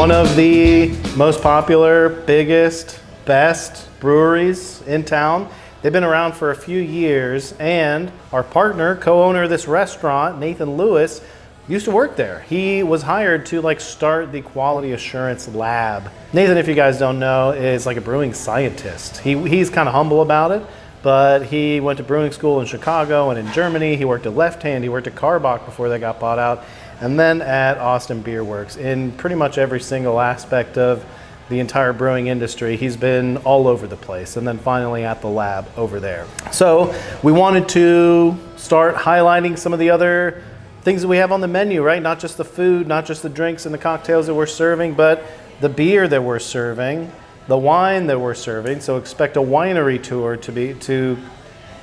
one of the most popular, biggest, best breweries in town. They've been around for a few years, and our partner, co-owner of this restaurant, Nathan Lewis, used to work there. He was hired to start the quality assurance lab. Nathan, if you guys don't know, is like a brewing scientist. He's kind of humble about it, but he went to brewing school in Chicago and in Germany. He worked at Left Hand, he worked at Karbach before they got bought out, and then at Austin Beerworks. In pretty much every single aspect of the entire brewing industry, he's been all over the place, and then finally at the lab over there. So we wanted to start highlighting some of the other things that we have on the menu, right? Not just the food, not just the drinks and the cocktails that we're serving, but the beer that we're serving, the wine that we're serving. So expect a winery tour to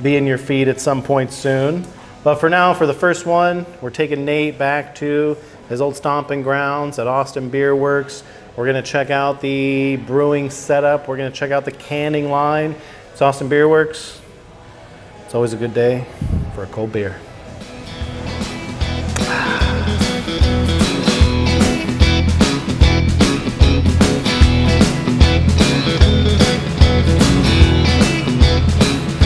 be in your feed at some point soon. But for now, for the first one, we're taking Nate back to his old stomping grounds at Austin Beerworks. We're gonna check out the brewing setup. We're gonna check out the canning line. It's Austin Beerworks. It's always a good day for a cold beer.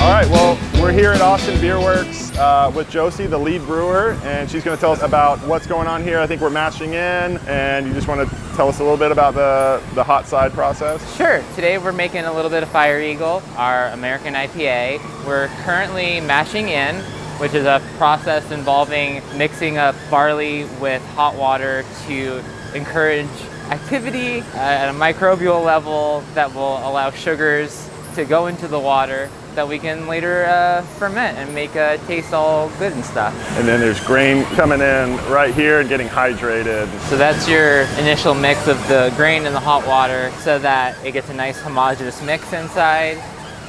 All right, well, we're here at Austin Beerworks with Josie, the lead brewer, and she's going to tell us about what's going on here. I think we're mashing in, and you just want to tell us a little bit about the hot side process? Sure. Today we're making a little bit of Fire Eagle, our American IPA. We're currently mashing in, which is a process involving mixing up barley with hot water to encourage activity at a microbial level that will allow sugars to go into the water that we can later ferment and make taste all good and stuff. And then there's grain coming in right here and getting hydrated. So that's your initial mix of the grain and the hot water so that it gets a nice homogeneous mix inside.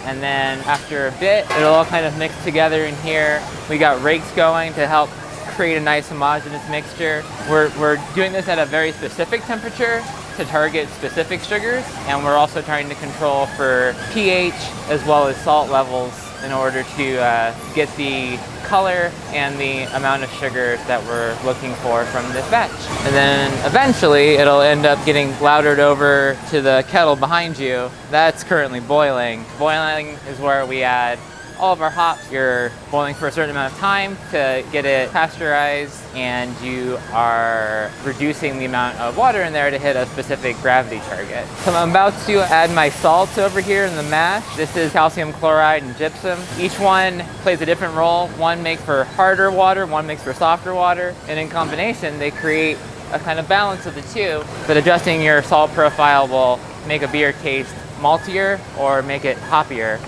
And then after a bit, it'll all kind of mix together in here. We got rakes going to help create a nice homogeneous mixture. We're doing this at a very specific temperature to target specific sugars, and we're also trying to control for pH as well as salt levels in order to get the color and the amount of sugar that we're looking for from this batch. And then eventually it'll end up getting loudered over to the kettle behind you. That's currently boiling. Boiling is where we add all of our hops. You're boiling for a certain amount of time to get it pasteurized, and you are reducing the amount of water in there to hit a specific gravity target. So I'm about to add my salts over here in the mash. This is calcium chloride and gypsum. Each one plays a different role. One makes for harder water, one makes for softer water, and in combination they create a kind of balance of the two. But adjusting your salt profile will make a beer taste maltier or make it hoppier.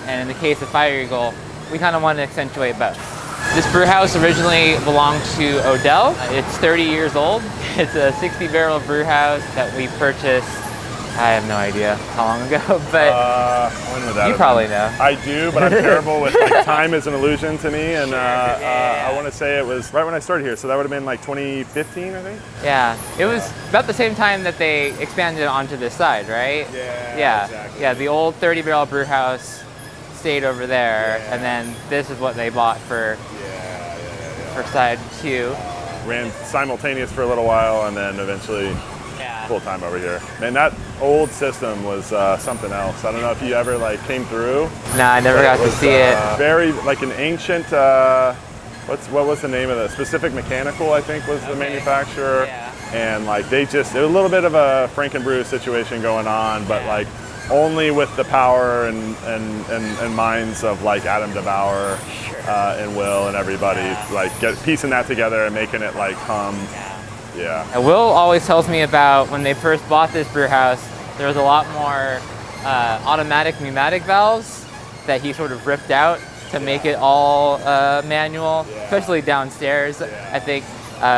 And in the case of Fire Eagle, we kind of want to accentuate both. This brew house originally belonged to Odell. It's 30 years old. It's a 60-barrel brew house that we purchased, I have no idea how long ago, but when was that? You probably know. I do, but I'm terrible with time is an illusion to me, and I want to say it was right when I started here, so that would have been like 2015, I think? Yeah, it was about the same time that they expanded onto this side, right? Yeah, exactly. Yeah, the old 30-barrel brew house stayed over there, and then this is what they bought for side 2. Ran simultaneous for a little while, and then eventually full time over here. Man, that old system was something else. I don't know if you ever came through. No, I never got to see it. Very an ancient. What was the name of the Specific Mechanical? I think was the manufacturer. Yeah. And there was a little bit of a Frankenbrew situation going on, but only with the power and minds of Adam DeBauer and Will and everybody, piecing that together and making it hum. Yeah. And Will always tells me about when they first bought this brew house, there was a lot more automatic pneumatic valves that he sort of ripped out to make it all manual, especially downstairs. I think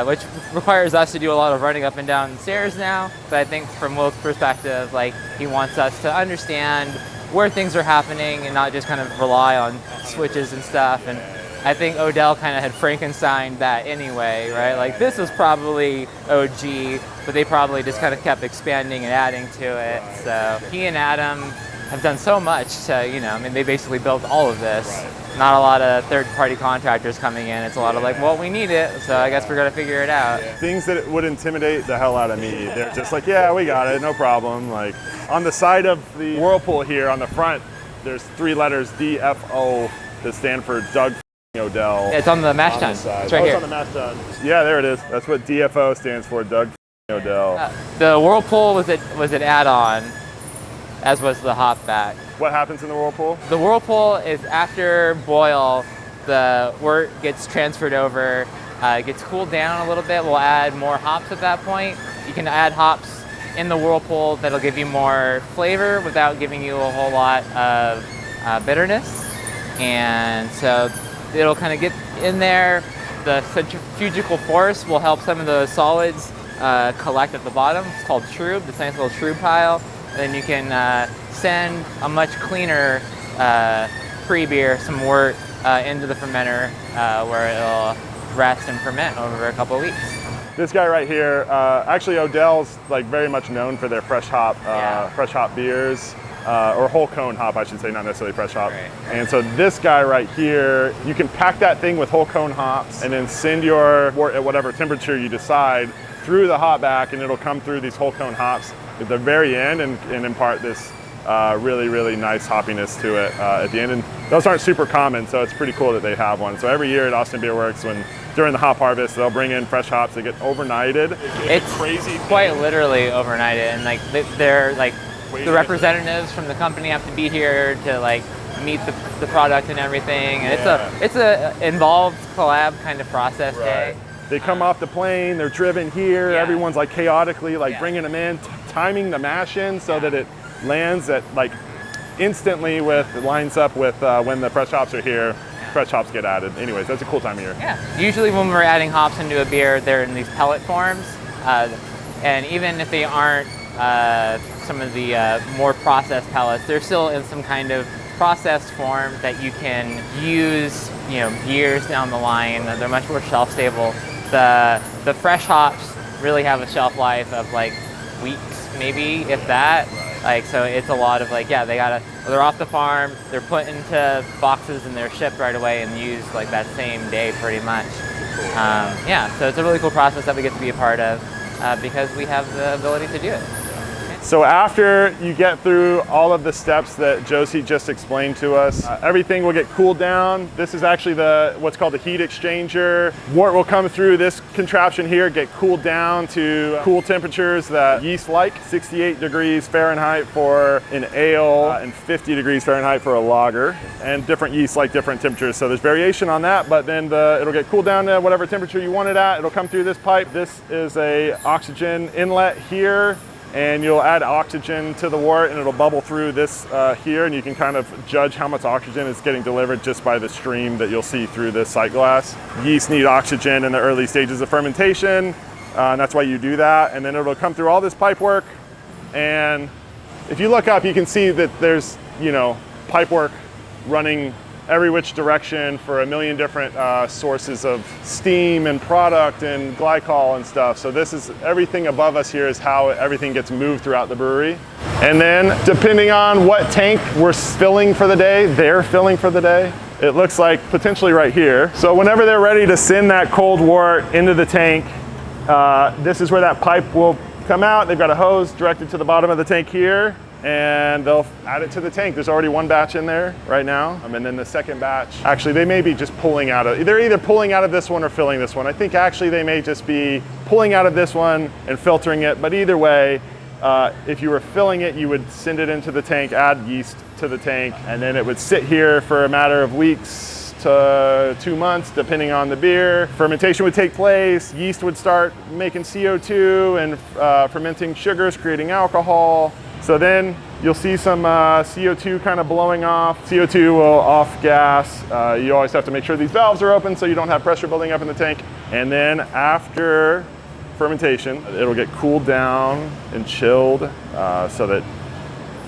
which requires us to do a lot of running up and down stairs now. But I think from Will's perspective, he wants us to understand where things are happening and not just kind of rely on switches and stuff. And I think Odell kind of had Frankensteined that anyway, right? This was probably OG, but they probably just kind of kept expanding and adding to it. So he and Adam have done so much to, I mean, they basically built all of this. Right. Not a lot of third-party contractors coming in. It's a lot of like, well, we need it, so I guess we're gonna figure it out. Things that would intimidate the hell out of me. They're just like, yeah, we got it, no problem. Like on the side of the whirlpool here on the front, there's 3 letters DFO that stand for Doug Odell. It's on the mash tun. It's right here. It's on the mash tun. Yeah, there it is. That's what DFO stands for, Doug Odell. The whirlpool was an add-on, as was the hop back. What happens in the whirlpool? The whirlpool is after boil, the wort gets transferred over, it gets cooled down a little bit. We'll add more hops at that point. You can add hops in the whirlpool that'll give you more flavor without giving you a whole lot of bitterness. And so it'll kind of get in there. The centrifugal force will help some of the solids collect at the bottom. It's called trube, this nice little trube pile. And then you can send a much cleaner pre-beer, some wort, into the fermenter where it'll rest and ferment over a couple of weeks. This guy right here, actually Odell's like very much known for their fresh hop beers. Or whole cone hop, I should say, not necessarily fresh hop. Right. And so this guy right here, you can pack that thing with whole cone hops and then send your wort at whatever temperature you decide through the hop back, and it'll come through these whole cone hops at the very end and impart this really, really nice hoppiness to it at the end. And those aren't super common, so it's pretty cool that they have one. So every year at Austin Beerworks, during the hop harvest, they'll bring in fresh hops. They get overnighted. It's crazy, quite literally overnighted, and like they're like the representatives from the company have to be here to like meet the product and everything. And it's a involved collab kind of process day. They come off the plane, they're driven here. Everyone's like chaotically bringing them in, timing the mash in so that it lands at like instantly lines up with when the fresh hops are here. Fresh hops get added. Anyways, that's a cool time of year. Yeah. Usually when we're adding hops into a beer, they're in these pellet forms, and even if they aren't some of the more processed pellets, they're still in some kind of processed form that you can use, years down the line. They're much more shelf stable. The fresh hops really have a shelf life of like weeks, maybe, if that. Like, so it's a lot of like, they're off the farm, they're put into boxes and they're shipped right away and used like that same day pretty much. So it's a really cool process that we get to be a part of because we have the ability to do it. So after you get through all of the steps that Josie just explained to us, everything will get cooled down. This is actually what's called the heat exchanger. Wort will come through this contraption here, get cooled down to cool temperatures that yeast like, 68 degrees Fahrenheit for an ale and 50 degrees Fahrenheit for a lager. And different yeasts like different temperatures, so there's variation on that, but then it'll get cooled down to whatever temperature you want it at. It'll come through this pipe. This is a oxygen inlet here. And you'll add oxygen to the wort and it'll bubble through this here, and you can kind of judge how much oxygen is getting delivered just by the stream that you'll see through this sight glass. Yeast need oxygen in the early stages of fermentation, and that's why you do that. And then it'll come through all this pipe work, and if you look up you can see that there's pipe work running every which direction for a million different sources of steam and product and glycol and stuff. So this is everything above us here is how everything gets moved throughout the brewery. And then depending on what tank we're filling for the day, they're filling for the day, it looks like potentially right here. So whenever they're ready to send that cold wort into the tank, this is where that pipe will come out. They've got a hose directed to the bottom of the tank here, and they'll add it to the tank. There's already one batch in there right now. And then the second batch, actually they may be just pulling out of, they're either pulling out of this one or filling this one. I think actually they may just be pulling out of this one and filtering it, but either way, if you were filling it, you would send it into the tank, add yeast to the tank, and then it would sit here for a matter of weeks to 2 months, depending on the beer. Fermentation would take place, yeast would start making CO2 and fermenting sugars, creating alcohol. So then you'll see some CO2 kind of blowing off. CO2 will off gas. You always have to make sure these valves are open so you don't have pressure building up in the tank. And then after fermentation, it'll get cooled down and chilled so that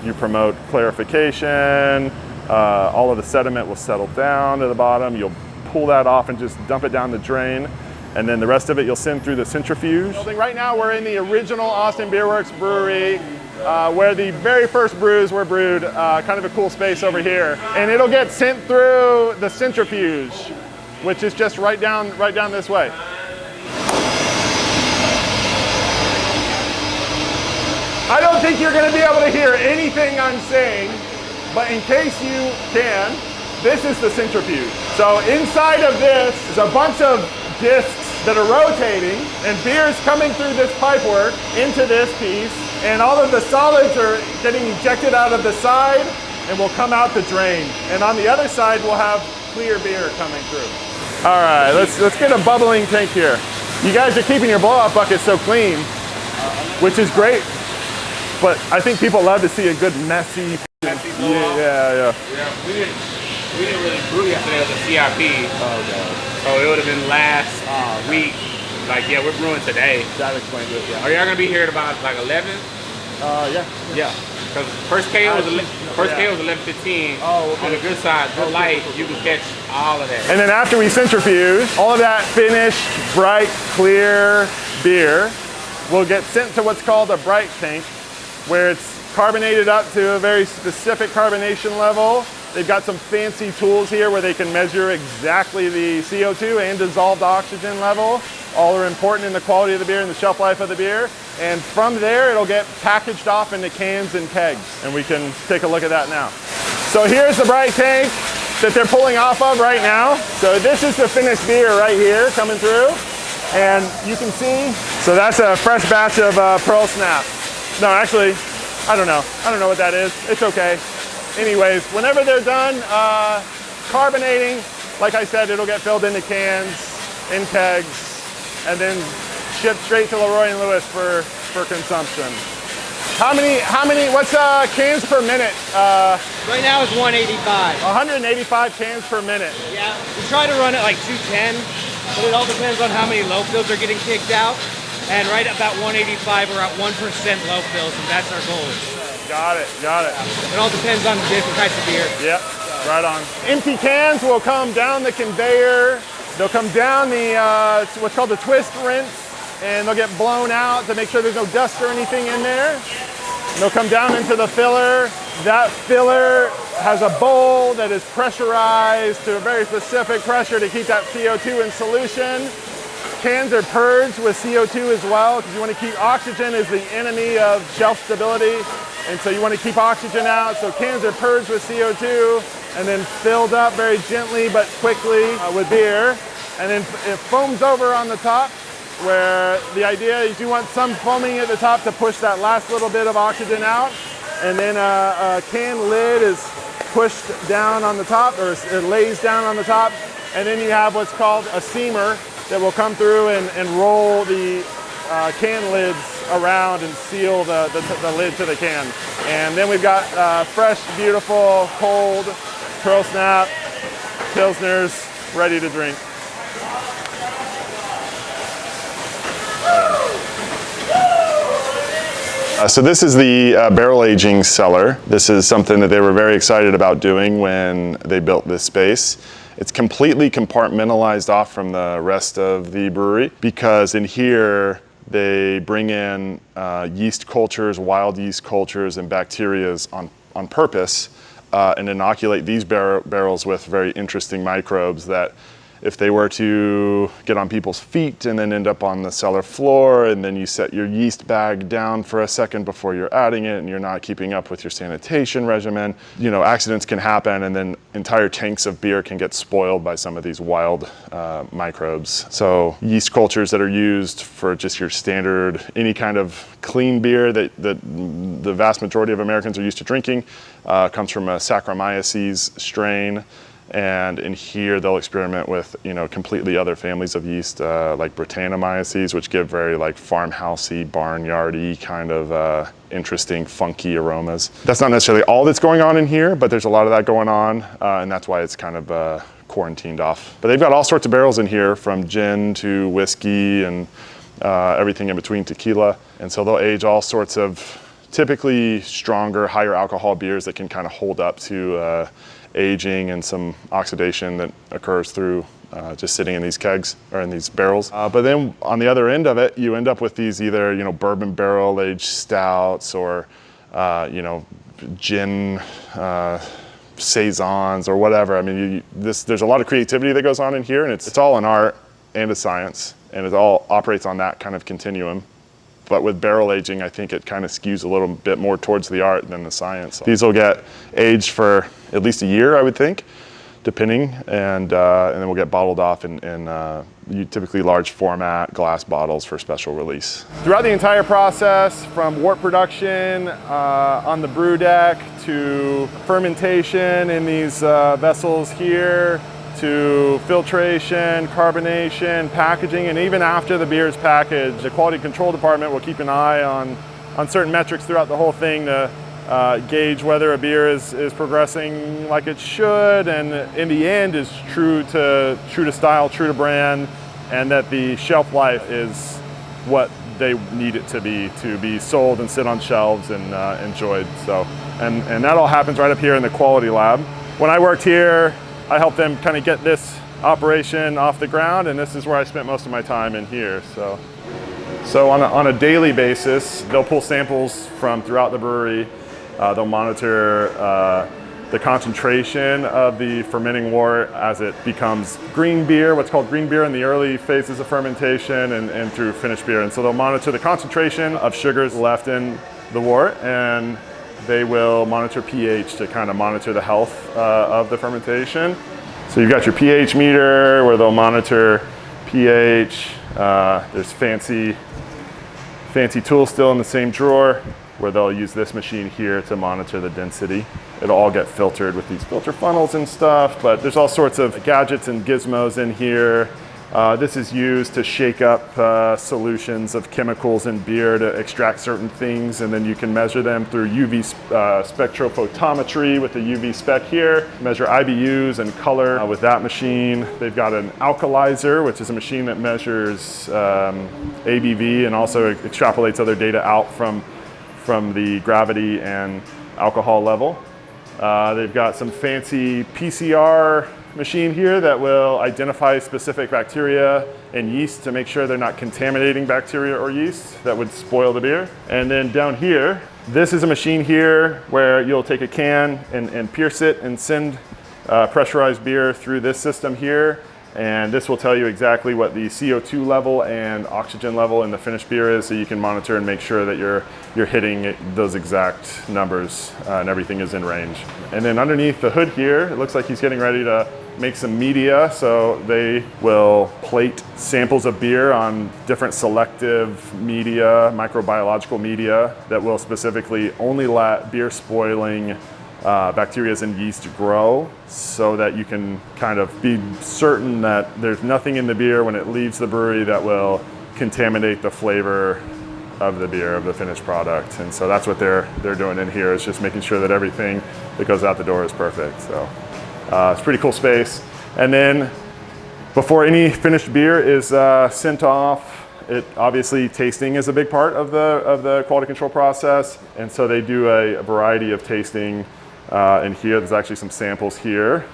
you promote clarification. All of the sediment will settle down to the bottom. You'll pull that off and just dump it down the drain. And then the rest of it you'll send through the centrifuge. Right now we're in the original Austin Beerworks brewery. where the very first brews were brewed, kind of a cool space over here. And it'll get sent through the centrifuge, which is just right down this way. I don't think you're going to be able to hear anything I'm saying, but in case you can, this is the centrifuge. So inside of this is a bunch of discs that are rotating, and beer's coming through this pipework into this piece, and all of the solids are getting ejected out of the side and will come out the drain. And on the other side, we'll have clear beer coming through. All right, let's get a bubbling tank here. You guys are keeping your blow-off bucket so clean, which is great. But I think people love to see a good messy blow-off. Yeah, we didn't really brew yesterday as a CIP. Oh god. So it would have been last week. Like, yeah, we're brewing today. That explains it. Yeah. Are y'all gonna be here at about like 11? Yeah. Yeah. Because first K was 11:15. Oh, okay. On the good side, good light, you can catch all of that. And then after we centrifuge, all of that finished, bright, clear beer will get sent to what's called a bright tank, where it's carbonated up to a very specific carbonation level. They've got some fancy tools here where they can measure exactly the CO2 and dissolved oxygen level. All are important in the quality of the beer and the shelf life of the beer. And from there, it'll get packaged off into cans and kegs. And we can take a look at that now. So here's the bright tank that they're pulling off of right now. So this is the finished beer right here coming through. And you can see, so that's a fresh batch of Pearl Snap. No, actually, I don't know. I don't know what that is. It's okay. Anyways, whenever they're done carbonating, like I said, it'll get filled into cans, in kegs, and then shipped straight to LeRoy and Lewis for consumption. What's cans per minute? Right now it's 185. 185 cans per minute. Yeah, we try to run it like 210, but it all depends on how many low fills are getting kicked out. And right about 185, we're at 1% low fills, and that's our goal. Got it. It all depends on the different types of beer. Yep, right on. Empty cans will come down the conveyor. They'll come down the what's called the twist rinse, and they'll get blown out to make sure there's no dust or anything in there. They'll come down into the filler. That filler has a bowl that is pressurized to a very specific pressure to keep that CO2 in solution. Cans are purged with CO2 as well, because you want to keep oxygen as the enemy of shelf stability. And so you want to keep oxygen out. So cans are purged with CO2 and then filled up very gently but quickly with beer. And then it foams over on the top, where the idea is you want some foaming at the top to push that last little bit of oxygen out. And then a can lid is pushed down on the top, or it lays down on the top. And then you have what's called a seamer that will come through and roll the can lids around and seal the lid to the can. And then we've got fresh, beautiful, cold Pearl Snap Pilsners ready to drink. So this is the barrel aging cellar. This is something that they were very excited about doing when they built this space. It's completely compartmentalized off from the rest of the brewery, because in here they bring in yeast cultures, wild yeast cultures, and bacterias on purpose, and inoculate these barrels with very interesting microbes that, if they were to get on people's feet and then end up on the cellar floor, and then you set your yeast bag down for a second before you're adding it and you're not keeping up with your sanitation regimen, accidents can happen, and then entire tanks of beer can get spoiled by some of these wild microbes. So yeast cultures that are used for just your standard, any kind of clean beer that the vast majority of Americans are used to drinking comes from a Saccharomyces strain. And in here, they'll experiment with, completely other families of yeast, like Brettanomyces, which give very farmhousey, barnyardy kind of interesting, funky aromas. That's not necessarily all that's going on in here, but there's a lot of that going on, and that's why it's kind of quarantined off. But they've got all sorts of barrels in here, from gin to whiskey and everything in between, tequila. And so they'll age all sorts of typically stronger, higher alcohol beers that can kind of hold up to aging and some oxidation that occurs through just sitting in these kegs or in these barrels. But then on the other end of it, you end up with these either bourbon barrel aged stouts or you know, gin, saisons or whatever. I mean, there's a lot of creativity that goes on in here, and it's all an art and a science, and it all operates on that kind of continuum. But with barrel aging, I think it kind of skews a little bit more towards the art than the science. These will get aged for at least a year, I would think, depending, and then we'll get bottled off in typically large format glass bottles for special release. Throughout the entire process, from wort production on the brew deck to fermentation in these vessels here, to filtration, carbonation, packaging, and even after the beer is packaged, the quality control department will keep an eye on certain metrics throughout the whole thing to gauge whether a beer is progressing like it should, and in the end is true to style, true to brand, and that the shelf life is what they need it to be sold and sit on shelves and enjoyed. So, and that all happens right up here in the quality lab. When I worked here, I helped them kind of get this operation off the ground, and this is where I spent most of my time in here. So on a daily basis, they'll pull samples from throughout the brewery. They'll monitor the concentration of the fermenting wort as it becomes green beer, what's called green beer in the early phases of fermentation, and through finished beer. And so they'll monitor the concentration of sugars left in the wort, and they will monitor pH to kind of monitor the health of the fermentation. So you've got your pH meter where they'll monitor pH. There's fancy tools still in the same drawer where they'll use this machine here to monitor the density. It'll all get filtered with these filter funnels and stuff, but there's all sorts of gadgets and gizmos in here. This is used to shake up solutions of chemicals in beer to extract certain things, and then you can measure them through UV spectrophotometry with the UV spec here, measure IBUs and color with that machine. They've got an alkalizer, which is a machine that measures ABV and also extrapolates other data out from the gravity and alcohol level. They've got some fancy PCR machine here that will identify specific bacteria and yeast to make sure they're not contaminating bacteria or yeast that would spoil the beer. And then down here, this is a machine here where you'll take a can and pierce it and send pressurized beer through this system here. And this will tell you exactly what the CO2 level and oxygen level in the finished beer is, so you can monitor and make sure that you're hitting those exact numbers and everything is in range. And then underneath the hood here, it looks like he's getting ready to make some media. So they will plate samples of beer on different selective media, microbiological media, that will specifically only let beer spoiling bacteria and yeast grow, so that you can kind of be certain that there's nothing in the beer when it leaves the brewery that will contaminate the flavor of the beer, of the finished product. And so that's what they're doing in here, is just making sure that everything that goes out the door is perfect. So it's a pretty cool space. And then before any finished beer is sent off, obviously tasting is a big part of the quality control process. And so they do a variety of tasting. And here, there's actually some samples here.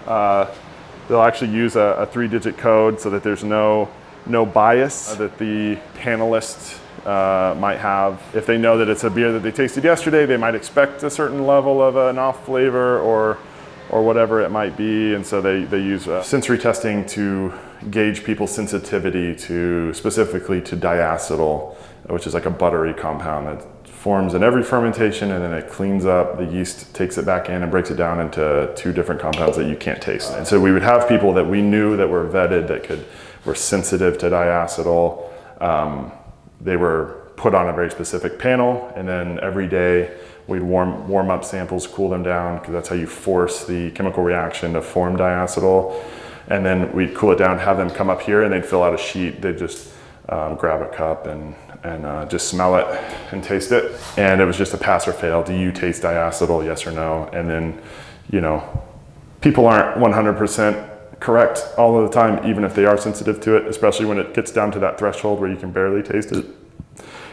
They'll actually use a 3-digit code so that there's no bias that the panelists might have. If they know that it's a beer that they tasted yesterday, they might expect a certain level of an off flavor or whatever it might be. And so they use sensory testing to gauge people's sensitivity specifically to diacetyl, which is like a buttery compound that forms in every fermentation, and then it cleans up, the yeast takes it back in and breaks it down into 2 different compounds that you can't taste. And so we would have people that we knew that were vetted, that were sensitive to diacetyl. They were put on a very specific panel, and then every day we'd warm up samples, cool them down, because that's how you force the chemical reaction to form diacetyl. And then we'd cool it down, have them come up here, and they'd fill out a sheet. They'd just grab a cup and just smell it and taste it. And it was just a pass or fail. Do you taste diacetyl, yes or no? And then, people aren't 100% correct all of the time, even if they are sensitive to it, especially when it gets down to that threshold where you can barely taste it.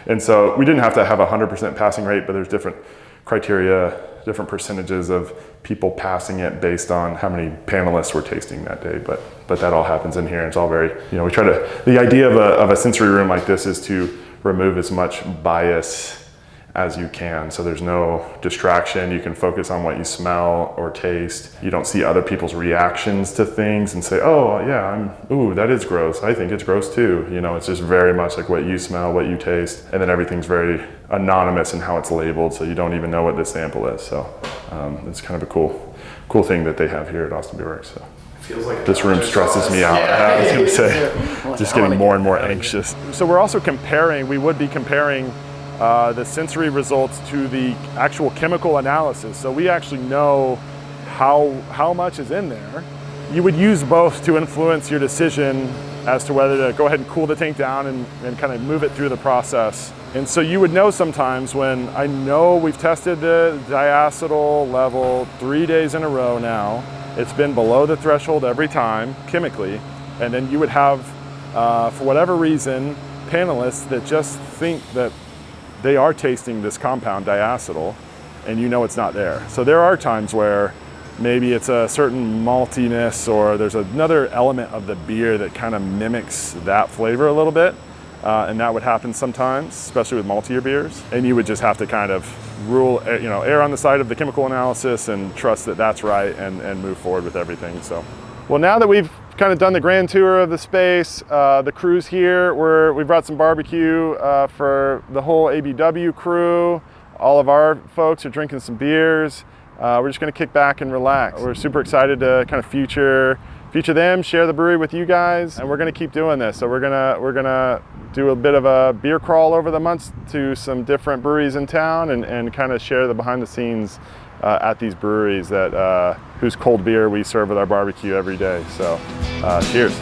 And so we didn't have to have a 100% passing rate, but there's different criteria, different percentages of people passing it based on how many panelists were tasting that day. But that all happens in here. It's all very, we try to, the idea of a sensory room like this is to remove as much bias as you can. So there's no distraction. You can focus on what you smell or taste. You don't see other people's reactions to things and say, oh yeah, ooh, that is gross. I think it's gross too. You know, it's just very much like what you smell, what you taste, and then everything's very anonymous in how it's labeled, so you don't even know what this sample is. So it's kind of a cool thing that they have here at Austin Beerworks. So. Feels like This room stresses me out. Yeah. I was going to say, just getting more and more anxious. So we're also we would be comparing the sensory results to the actual chemical analysis. So we actually know how much is in there. You would use both to influence your decision as to whether to go ahead and cool the tank down and kind of move it through the process. And so you would know sometimes when I know we've tested the diacetyl level 3 days in a row now. It's been below the threshold every time, chemically, and then you would have, for whatever reason, panelists that just think that they are tasting this compound, diacetyl, and you know it's not there. So there are times where maybe it's a certain maltiness or there's another element of the beer that kind of mimics that flavor a little bit, and that would happen sometimes, especially with maltier beers, and you would just have to kind of err on the side of the chemical analysis and trust that that's right and move forward with everything. So, well, now that we've kind of done the grand tour of the space, the crew's here. We brought some barbecue for the whole ABW crew. All of our folks are drinking some beers. We're just going to kick back and relax. We're super excited to kind of future them, share the brewery with you guys, and we're going to keep doing this. So we're gonna do a bit of a beer crawl over the months to some different breweries in town and kind of share the behind the scenes at these breweries whose cold beer we serve with our barbecue every day. So cheers.